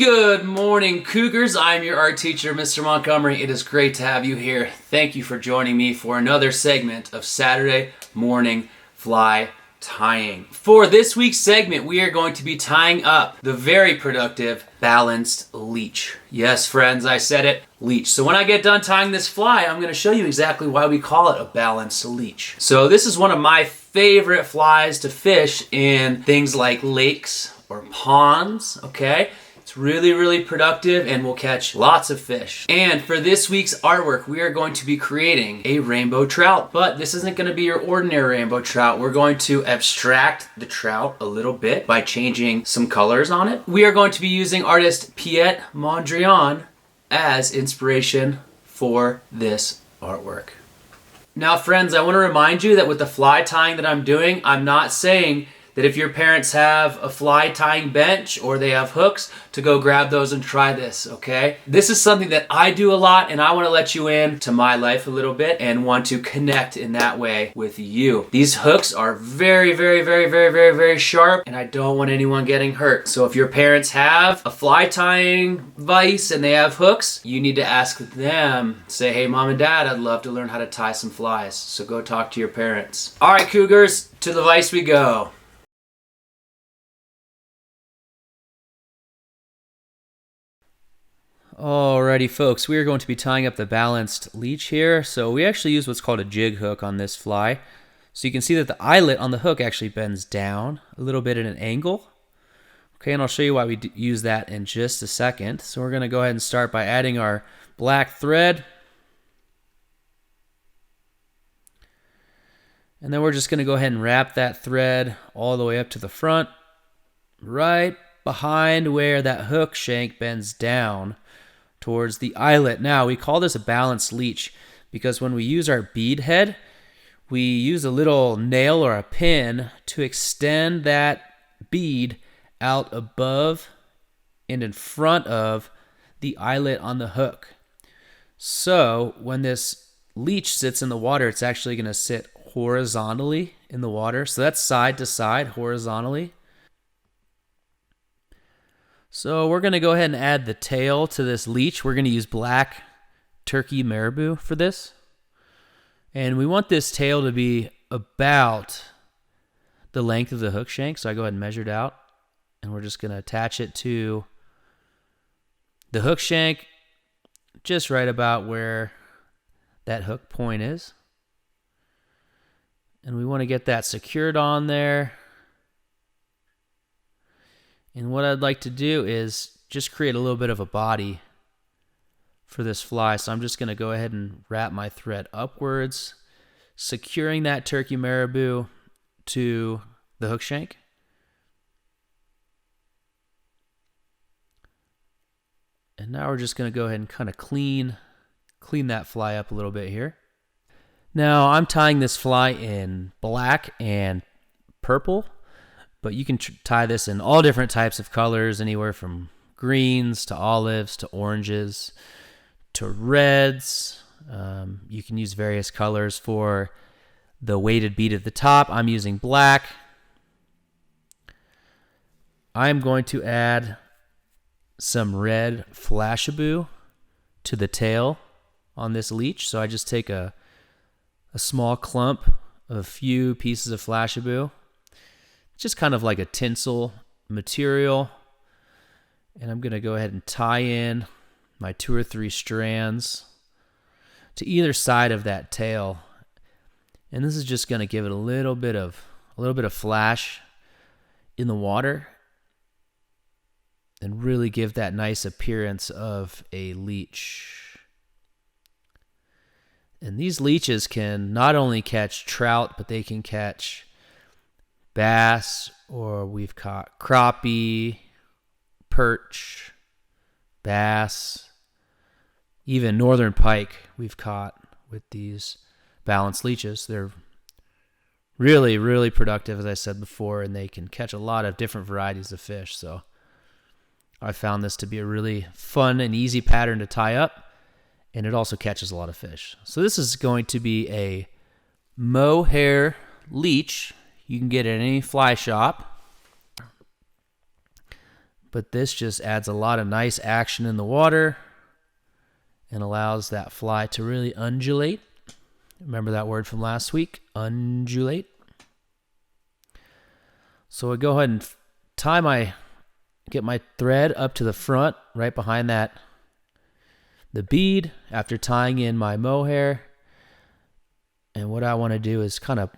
Good morning, Cougars. I'm your art teacher, Mr. Montgomery. It is great to have you here. Thank you for joining me for another segment of Saturday morning fly tying. For this week's segment, we are going to be tying up the very productive balanced leech. Yes, friends, I said it, leech. So when I get done tying this fly, I'm going to show you exactly why we call it a balanced leech. So this is one of my favorite flies to fish in things like lakes or ponds, okay? It's really productive and will catch lots of fish. And for this week's artwork, we are going to be creating a rainbow trout. But this isn't going to be your ordinary rainbow trout. We're going to abstract the trout a little bit by changing some colors on it. We are going to be using artist Piet Mondrian as inspiration for this artwork. Now, friends, I want to remind you that with the fly tying that I'm doing, I'm not saying that if your parents have a fly tying bench or they have hooks, to go grab those and try this, okay? This is something that I do a lot, and I want to let you in to my life a little bit and want to connect in that way with you. These hooks are very sharp, and I don't want anyone getting hurt. So if your parents have a fly tying vise and they have hooks, you need to ask them. Say, hey, mom and dad, I'd love to learn how to tie some flies. So go talk to your parents. All right, Cougars, to the vise we go. Alrighty, folks, we are going to be tying up the balanced leech here. So we actually use what's called a jig hook on this fly. So you can see that the eyelet on the hook actually bends down a little bit at an angle. Okay, and I'll show you why we use that in just a second. So we're going to go ahead and start by adding our black thread. And then we're just going to go ahead and wrap that thread all the way up to the front, right behind where that hook shank bends down towards the eyelet. Now, we call this a balanced leech because when we use our bead head, we use a little nail or a pin to extend that bead out above and in front of the eyelet on the hook. So when this leech sits in the water, it's actually going to sit horizontally in the water. So that's side to side horizontally. So we're going to go ahead and add the tail to this leech. We're going to use black turkey marabou for this. And we want this tail to be about the length of the hook shank. So I go ahead and measure it out. And we're just going to attach it to the hook shank just right about where that hook point is. And we want to get that secured on there. And what I'd like to do is just create a little bit of a body for this fly. So I'm just going to go ahead and wrap my thread upwards, securing that turkey marabou to the hook shank. And now we're just going to go ahead and kind of clean that fly up a little bit here. Now I'm tying this fly in black and purple. But you can tie this in all different types of colors, anywhere from greens to olives to oranges to reds. You can use various colors for the weighted bead at the top. I'm using black. I'm going to add some red flashabou to the tail on this leech. So I just take a small clump of a few pieces of flashabou. Just kind of like a tinsel material. And I'm going to go ahead and tie in my 2 or 3 strands to either side of that tail. And this is just going to give it a little bit of flash in the water and really give that nice appearance of a leech. And these leeches can not only catch trout, but they can catch bass, or we've caught crappie, perch, bass, even northern pike we've caught with these balanced leeches. They're really productive, as I said before, and they can catch a lot of different varieties of fish. So I found this to be a really fun and easy pattern to tie up, and it also catches a lot of fish. So this is going to be a mohair leech. You can get it at any fly shop. but this just adds a lot of nice action in the water and allows that fly to really undulate. Remember that word from last week? Undulate. So I go ahead and get my thread up to the front, right behind the bead, after tying in my mohair. And what I want to do is kind of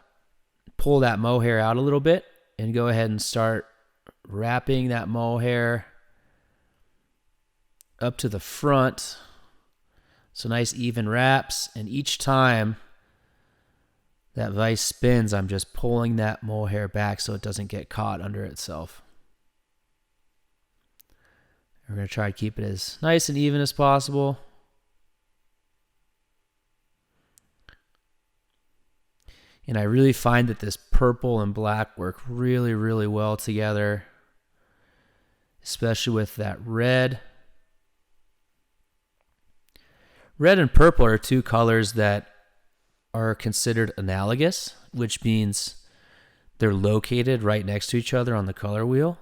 pull that mohair out a little bit and go ahead and start wrapping that mohair up to the front. So nice even wraps, and each time that vise spins, I'm just pulling that mohair back so it doesn't get caught under itself. We're going to try to keep it as nice and even as possible. And I really find that this purple and black work really, really well together, especially with that red. Red and purple are two colors that are considered analogous, which means they're located right next to each other on the color wheel.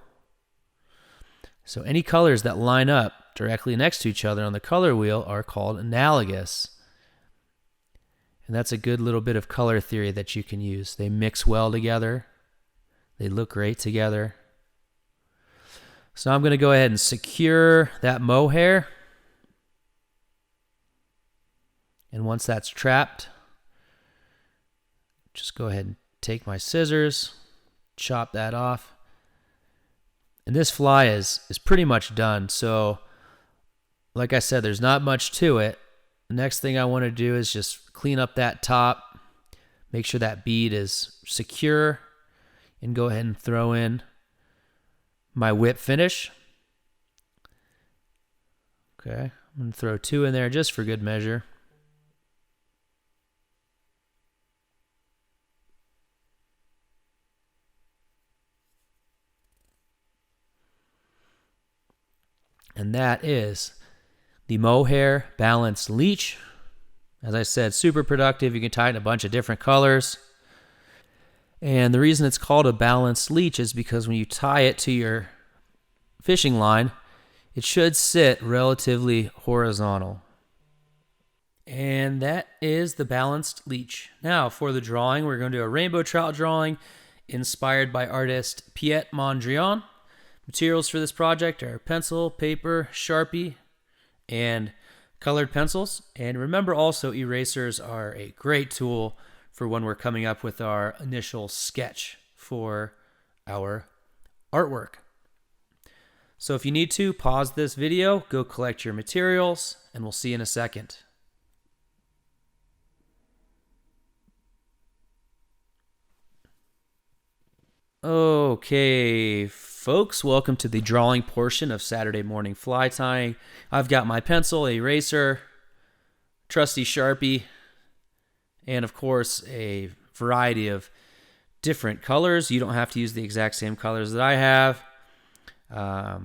So any colors that line up directly next to each other on the color wheel are called analogous. And that's a good little bit of color theory that you can use. They mix well together. They look great together. So now I'm going to go ahead and secure that mohair. And once that's trapped, just go ahead and take my scissors, chop that off. And this fly is pretty much done. So like I said, there's not much to it. The next thing I want to do is just clean up that top, make sure that bead is secure, and go ahead and throw in my whip finish. Okay, I'm going to throw 2 in there just for good measure. And that is the mohair balanced leech. As I said, super productive. You can tie it in a bunch of different colors. And the reason it's called a balanced leech is because when you tie it to your fishing line, it should sit relatively horizontal. And that is the balanced leech. Now for the drawing, we're going to do a rainbow trout drawing inspired by artist Piet Mondrian. Materials for this project are pencil, paper, Sharpie, and colored pencils. And remember also, erasers are a great tool for when we're coming up with our initial sketch for our artwork. So if you need to, pause this video, go collect your materials, and we'll see you in a second. Okay, folks, welcome to the drawing portion of Saturday morning fly tying. I've got my pencil, eraser, trusty Sharpie, and of course a variety of different colors. You don't have to use the exact same colors that I have. So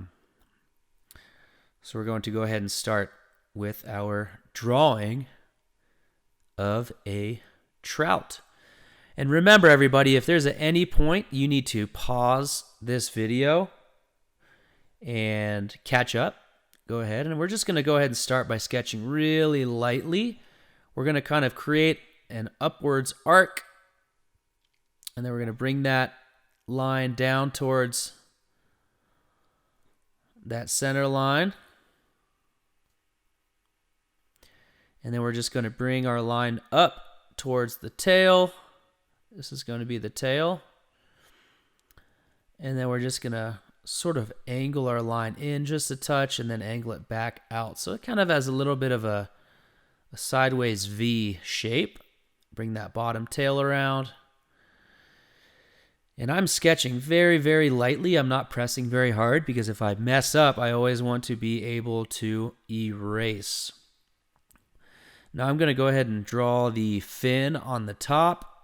we're going to go ahead and start with our drawing of a trout. And remember, everybody, if there's at any point you need to pause this video and catch up, go ahead. And we're just going to go ahead and start by sketching really lightly. We're going to kind of create an upwards arc, and then we're going to bring that line down towards that center line. And then we're just going to bring our line up towards the tail. This is going to be the tail. And then we're just going to sort of angle our line in just a touch and then angle it back out. So it kind of has a little bit of a sideways V shape. Bring that bottom tail around. And I'm sketching very, very lightly. I'm not pressing very hard because if I mess up, I always want to be able to erase. Now I'm going to go ahead and draw the fin on the top.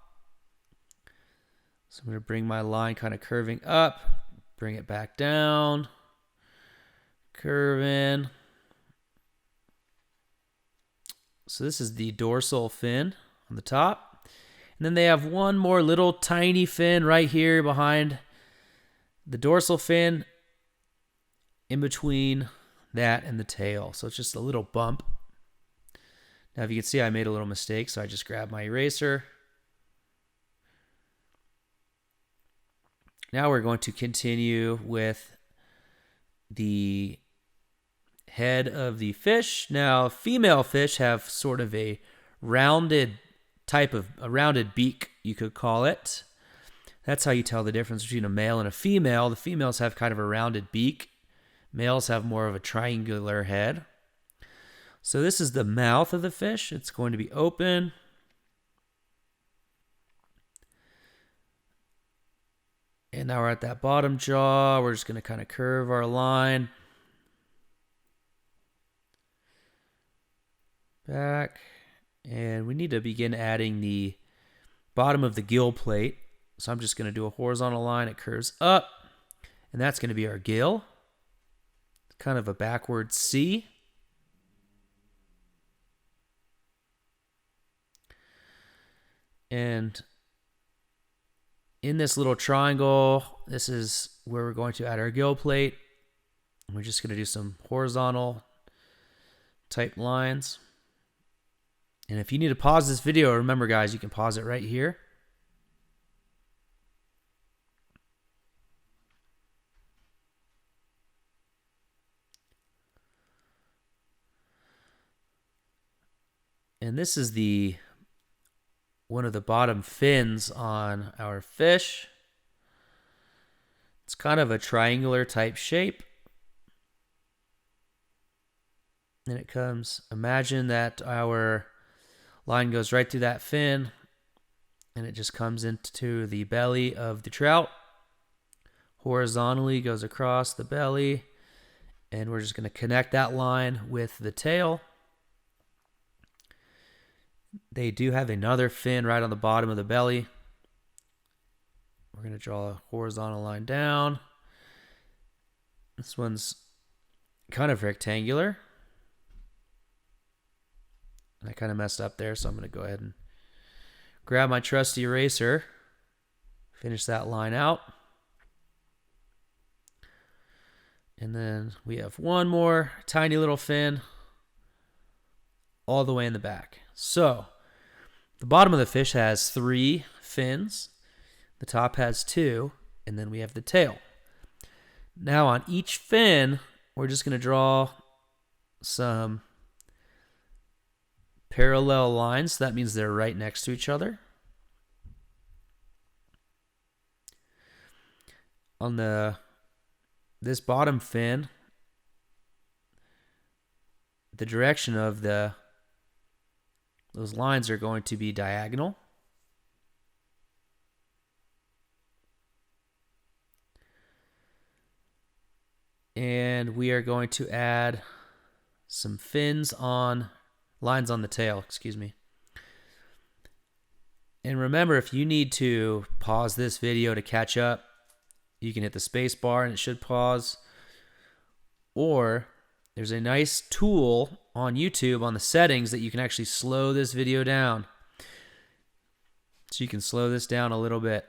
So I'm going to bring my line kind of curving up, bring it back down, curve in. So this is the dorsal fin on the top. And then they have one more little tiny fin right here behind the dorsal fin. in between that and the tail. So it's just a little bump. Now, if you can see, I made a little mistake, so I just grabbed my eraser. Now we're going to continue with the head of the fish. Now, female fish have sort of a rounded beak, you could call it. That's how you tell the difference between a male and a female. The females have kind of a rounded beak. Males have more of a triangular head. So this is the mouth of the fish. It's going to be open. And now we're at that bottom jaw. We're just going to kind of curve our line. Back. And we need to begin adding the bottom of the gill plate. So I'm just going to do a horizontal line. It curves up. And that's going to be our gill. Kind of a backward C. And in this little triangle, this is where we're going to add our gill plate. We're just going to do some horizontal type lines. And if you need to pause this video, remember guys, you can pause it right here. And this is one of the bottom fins on our fish. It's kind of a triangular type shape. And it comes, imagine that our line goes right through that fin and it just comes into the belly of the trout. Horizontally goes across the belly, and we're just going to connect that line with the tail. They do have another fin right on the bottom of the belly. We're going to draw a horizontal line down. This one's kind of rectangular. I kind of messed up there, so I'm going to go ahead and grab my trusty eraser, finish that line out. And then we have one more tiny little fin all the way in the back. So the bottom of the fish has 3 fins. The top has 2, and then we have the tail. Now on each fin, we're just going to draw some parallel lines. That means they're right next to each other. On this bottom fin, the direction of those lines are going to be diagonal. And we are going to add some lines on the tail, excuse me. And remember, if you need to pause this video to catch up, you can hit the space bar and it should pause. Or there's a nice tool on YouTube on the settings that you can actually slow this video down. So you can slow this down a little bit.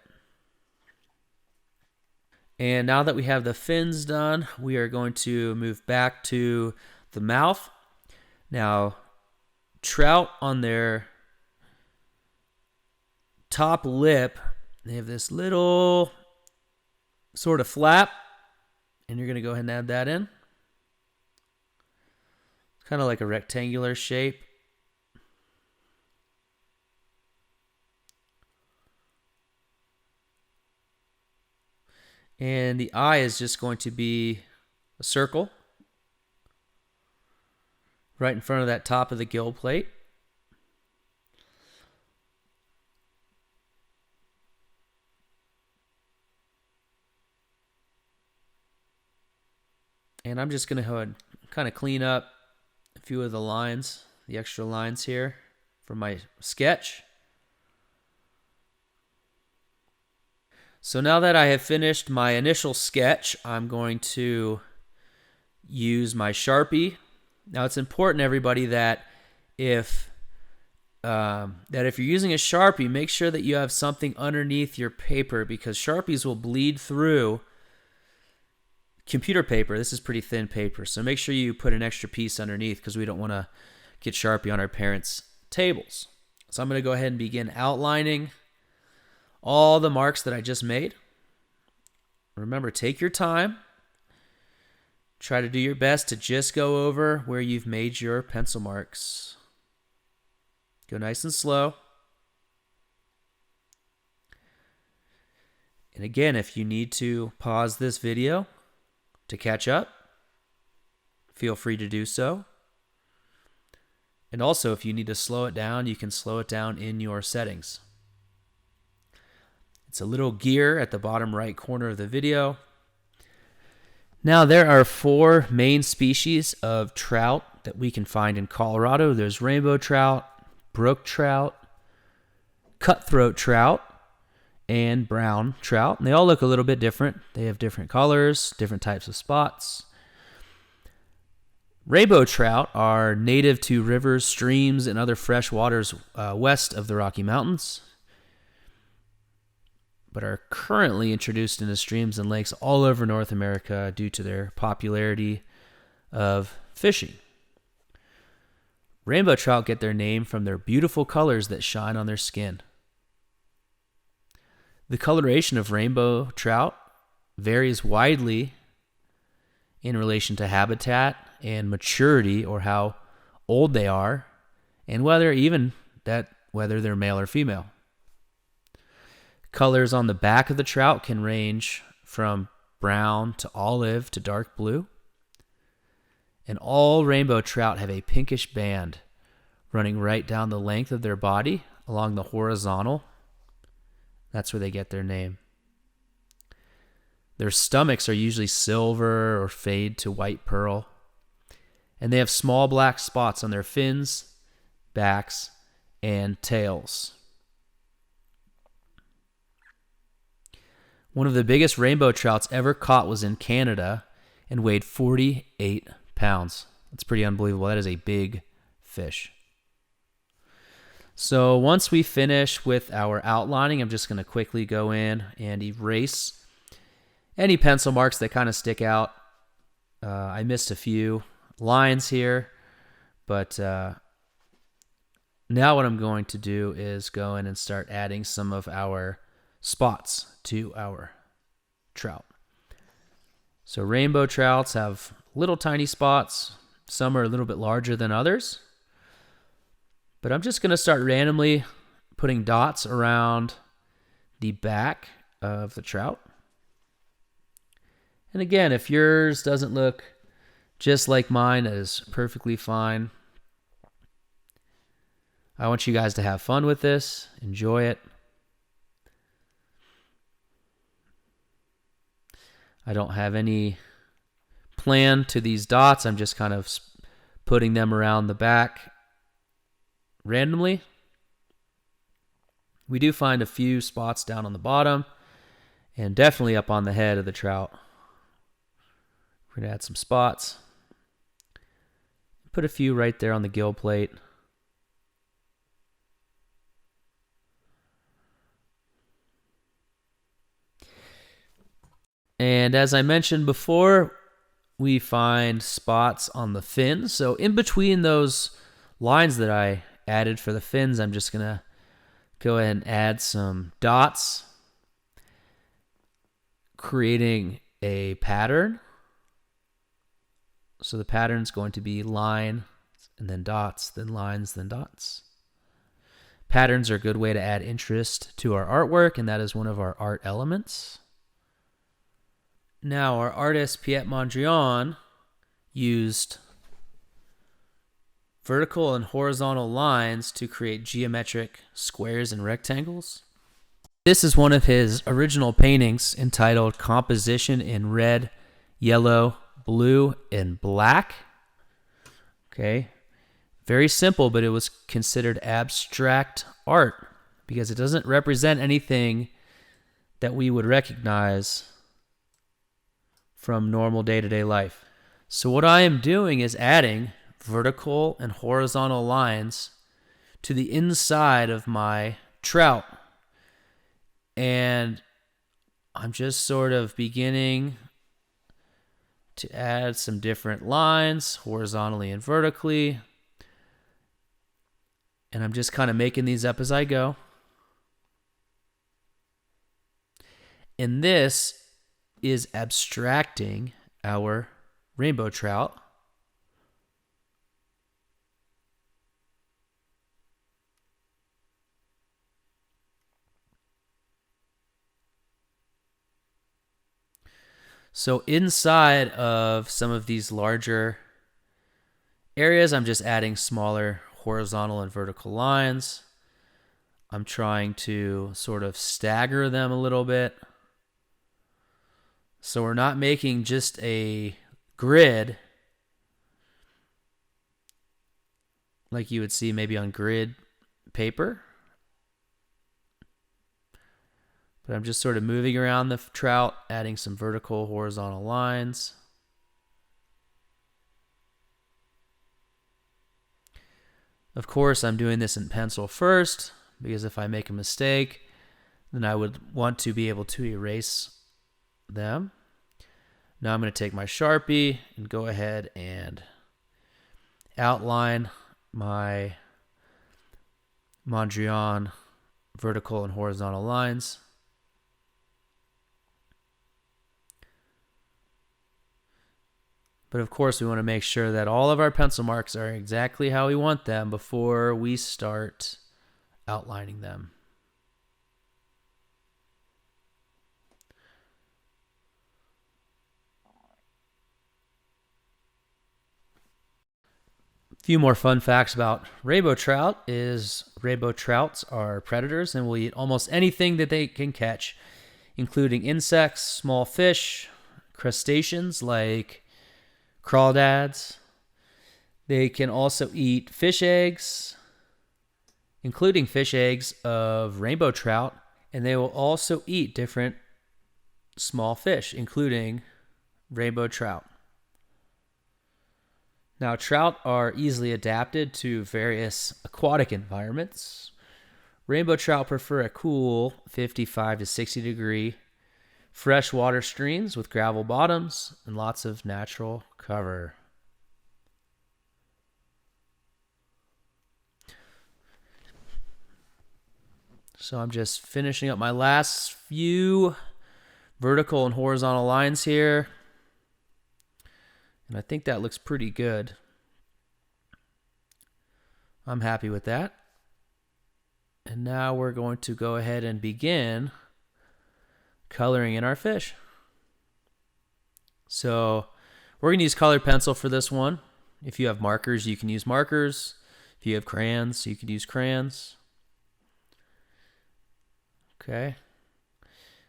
And now that we have the fins done, we are going to move back to the mouth. Now, trout on their top lip, they have this little sort of flap, and you're going to go ahead and add that in. Kind of like a rectangular shape. And the eye is just going to be a circle right in front of that top of the gill plate. And I'm just going to kind of clean up a few of the lines, the extra lines here from my sketch. So now that I have finished my initial sketch, I'm going to use my Sharpie. Now it's important, everybody, that if you're using a Sharpie, make sure that you have something underneath your paper, because Sharpies will bleed through computer paper, this is pretty thin paper, so make sure you put an extra piece underneath because we don't want to get Sharpie on our parents' tables. So I'm going to go ahead and begin outlining all the marks that I just made. Remember, take your time. Try to do your best to just go over where you've made your pencil marks. Go nice and slow. And again, if you need to pause this video to catch up, feel free to do so. And also, if you need to slow it down, you can slow it down in your settings. It's a little gear at the bottom right corner of the video. Now, there are 4 main species of trout that we can find in Colorado. There's rainbow trout, brook trout, cutthroat trout, and brown trout. And they all look a little bit different. They have different colors, different types of spots. Rainbow trout are native to rivers, streams, and other fresh waters west of the Rocky Mountains, but are currently introduced into streams and lakes all over North America due to their popularity of fishing. Rainbow trout get their name from their beautiful colors that shine on their skin. The coloration of rainbow trout varies widely in relation to habitat and maturity, or how old they are, and whether they're male or female. Colors on the back of the trout can range from brown to olive to dark blue. And all rainbow trout have a pinkish band running right down the length of their body along the horizontal. That's where they get their name. Their stomachs are usually silver or fade to white pearl. And they have small black spots on their fins, backs, and tails. One of the biggest rainbow trouts ever caught was in Canada and weighed 48 pounds. That's pretty unbelievable. That is a big fish. So once we finish with our outlining, I'm just going to quickly go in and erase any pencil marks that kind of stick out. I missed a few lines here, but now what I'm going to do is go in and start adding some of our spots to our trout. So rainbow trouts have little tiny spots. Some are a little bit larger than others. But I'm just going to start randomly putting dots around the back of the trout. And again, if yours doesn't look just like mine, that is perfectly fine. I want you guys to have fun with this. Enjoy it. I don't have any plan to these dots. I'm just kind of putting them around the back randomly. We do find a few spots down on the bottom and definitely up on the head of the trout. We're going to add some spots. Put a few right there on the gill plate. And as I mentioned before, we find spots on the fins. So in between those lines that I added for the fins, I'm just going to go ahead and add some dots, creating a pattern. So the pattern is going to be line, and then dots, then lines, then dots. Patterns are a good way to add interest to our artwork, and that is one of our art elements. Now, our artist Piet Mondrian used vertical and horizontal lines to create geometric squares and rectangles. This is one of his original paintings entitled Composition in Red, Yellow, Blue, and Black. Okay, very simple, but it was considered abstract art because it doesn't represent anything that we would recognize from normal day-to-day life. So what I am doing is adding vertical and horizontal lines to the inside of my trout. And I'm just sort of beginning to add some different lines horizontally and vertically. And I'm just kind of making these up as I go. And this is abstracting our rainbow trout. So inside of some of these larger areas, I'm just adding smaller horizontal and vertical lines. I'm trying to sort of stagger them a little bit. So we're not making just a grid like you would see maybe on grid paper. But I'm just sort of moving around the trout, adding some vertical, horizontal lines. Of course, I'm doing this in pencil first, because if I make a mistake, then I would want to be able to erase them. Now I'm going to take my Sharpie and go ahead and outline my Mondrian vertical and horizontal lines. But of course, we want to make sure that all of our pencil marks are exactly how we want them before we start outlining them. A few more fun facts about rainbow trout is rainbow trouts are predators and will eat almost anything that they can catch, including insects, small fish, crustaceans like crawdads. They can also eat fish eggs, including fish eggs of rainbow trout, and they will also eat different small fish, including rainbow trout. Now, trout are easily adapted to various aquatic environments. Rainbow trout prefer a cool 55 to 60 degree freshwater streams with gravel bottoms and lots of natural cover. So I'm just finishing up my last few vertical and horizontal lines here. And I think that looks pretty good. I'm happy with that. And now we're going to go ahead and begin coloring in our fish. So we're going to use colored pencil for this one. If you have markers, you can use markers. If you have crayons, you can use crayons. Okay.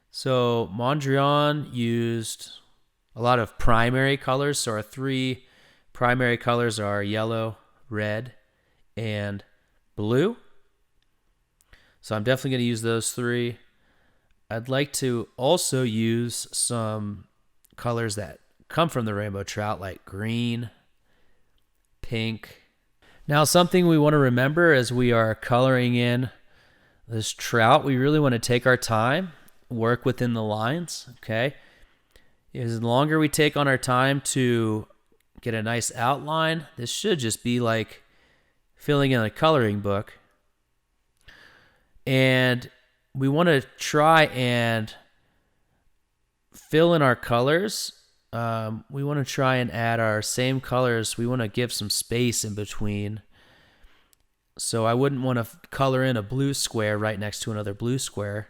So Mondrian used a lot of primary colors. So our three primary colors are yellow, red, and blue. So I'm definitely going to use those three. I'd like to also use some colors that come from the rainbow trout, like green, pink. Now, something we want to remember as we are coloring in this trout, we really want to take our time, work within the lines, okay? As longer we take on our time to get a nice outline, this should just be like filling in a coloring book. And we want to try and fill in our colors. We want to try and add our same colors. We want to give some space in between. So I wouldn't want to color in a blue square right next to another blue square.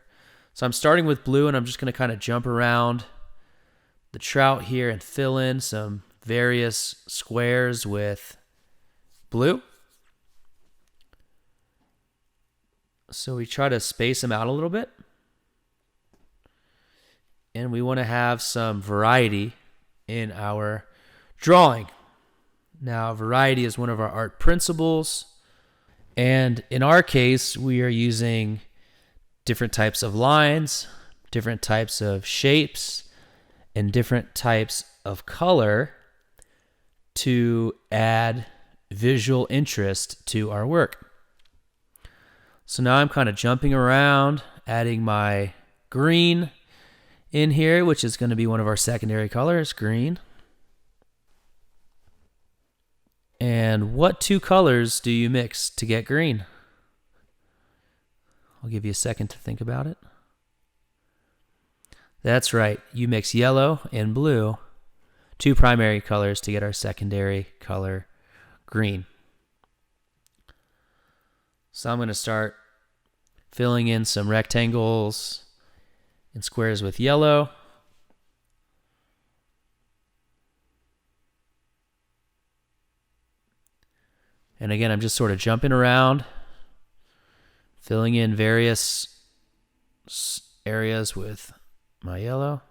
So I'm starting with blue, and I'm just going to kind of jump around the trout here and fill in some various squares with blue. So we try to space them out a little bit. And we want to have some variety in our drawing. Now, variety is one of our art principles. And in our case, we are using different types of lines, different types of shapes, and different types of color to add visual interest to our work. So now I'm kind of jumping around, adding my green in here, which is going to be one of our secondary colors, green. And what two colors do you mix to get green? I'll give you a second to think about it. That's right. You mix yellow and blue, two primary colors, to get our secondary color, green. So I'm going to start filling in some rectangles and squares with yellow. And again, I'm just sort of jumping around, filling in various areas with my yellow.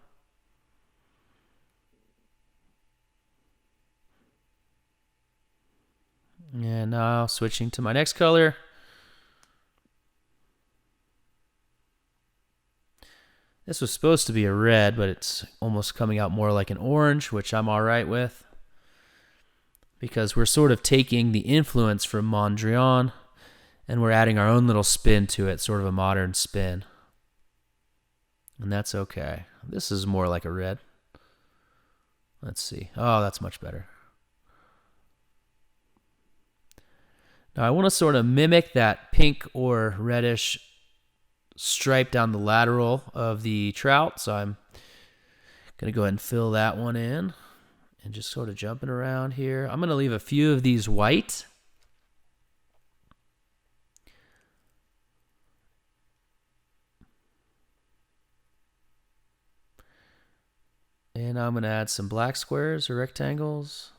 And now switching to my next color. This was supposed to be a red, but it's almost coming out more like an orange, which I'm all right with, because we're sort of taking the influence from Mondrian and we're adding our own little spin to it, sort of a modern spin. And that's okay. This is more like a red. Let's see. Oh, that's much better. Now I want to sort of mimic that pink or reddish stripe down the lateral of the trout, so I'm going to go ahead and fill that one in and just sort of jumping around here. I'm going to leave a few of these white. And I'm going to add some black squares or rectangles.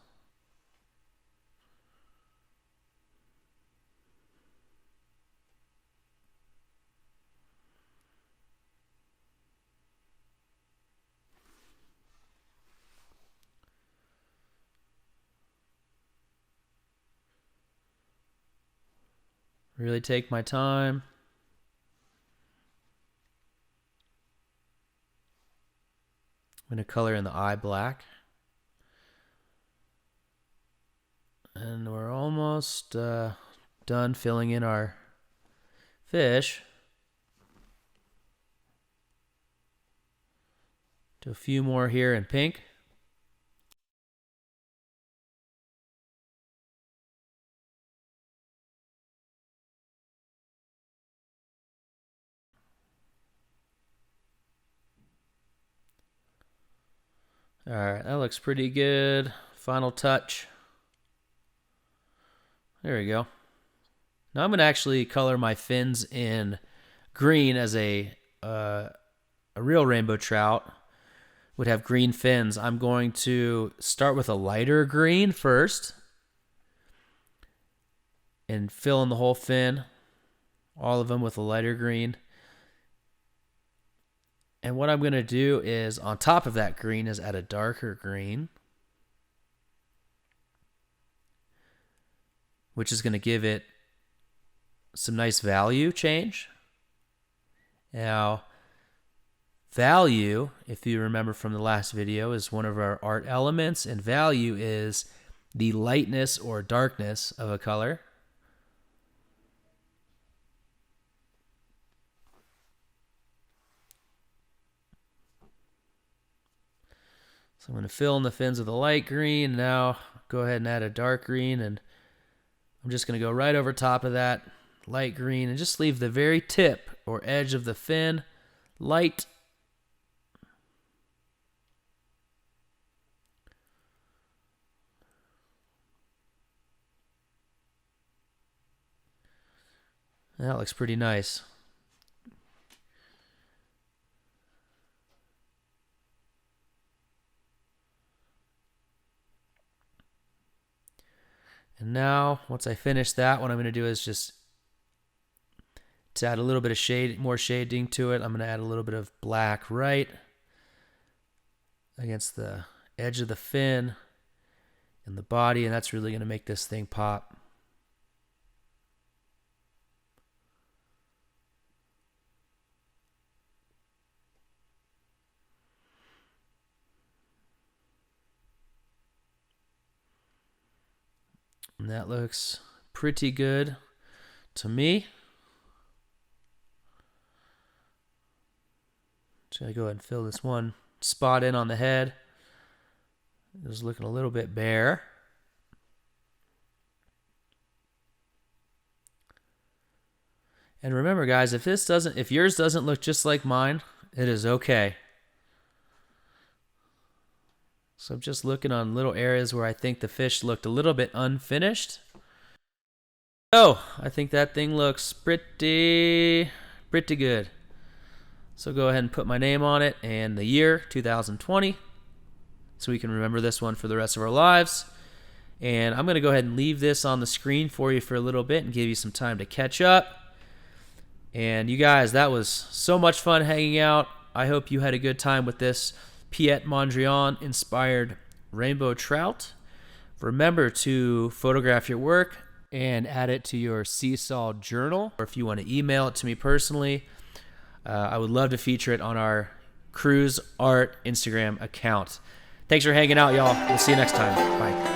Really take my time. I'm going to color in the eye black. And we're almost done filling in our fish. Do a few more here in pink. All right, that looks pretty good. Final touch. There we go. Now I'm going to actually color my fins in green, as a real rainbow trout would have green fins. I'm going to start with a lighter green first and fill in the whole fin, all of them with a lighter green. And what I'm going to do is, on top of that green, is add a darker green, which is going to give it some nice value change. Now, value, if you remember from the last video, is one of our art elements, and value is the lightness or darkness of a color. So I'm going to fill in the fins with a light green. Now go ahead and add a dark green, and I'm just going to go right over top of that light green and just leave the very tip or edge of the fin light. That looks pretty nice. And now, once I finish that, what I'm going to do is just, to add a little bit of shade, more shading to it, I'm going to add a little bit of black right against the edge of the fin and the body, and that's really going to make this thing pop. And that looks pretty good to me. Just gotta go ahead and fill this one spot in on the head. It's looking a little bit bare. And remember, guys, if yours doesn't look just like mine, it is okay. So I'm just looking on little areas where I think the fish looked a little bit unfinished. Oh, I think that thing looks pretty good. So go ahead and put my name on it and the year, 2020, so we can remember this one for the rest of our lives. And I'm going to go ahead and leave this on the screen for you for a little bit and give you some time to catch up. And you guys, that was so much fun hanging out. I hope you had a good time with this Piet Mondrian inspired rainbow trout. Remember to photograph your work and add it to your Seesaw journal. Or if you want to email it to me personally, I would love to feature it on our Cruise Art Instagram account. Thanks for hanging out, y'all. We'll see you next time. Bye.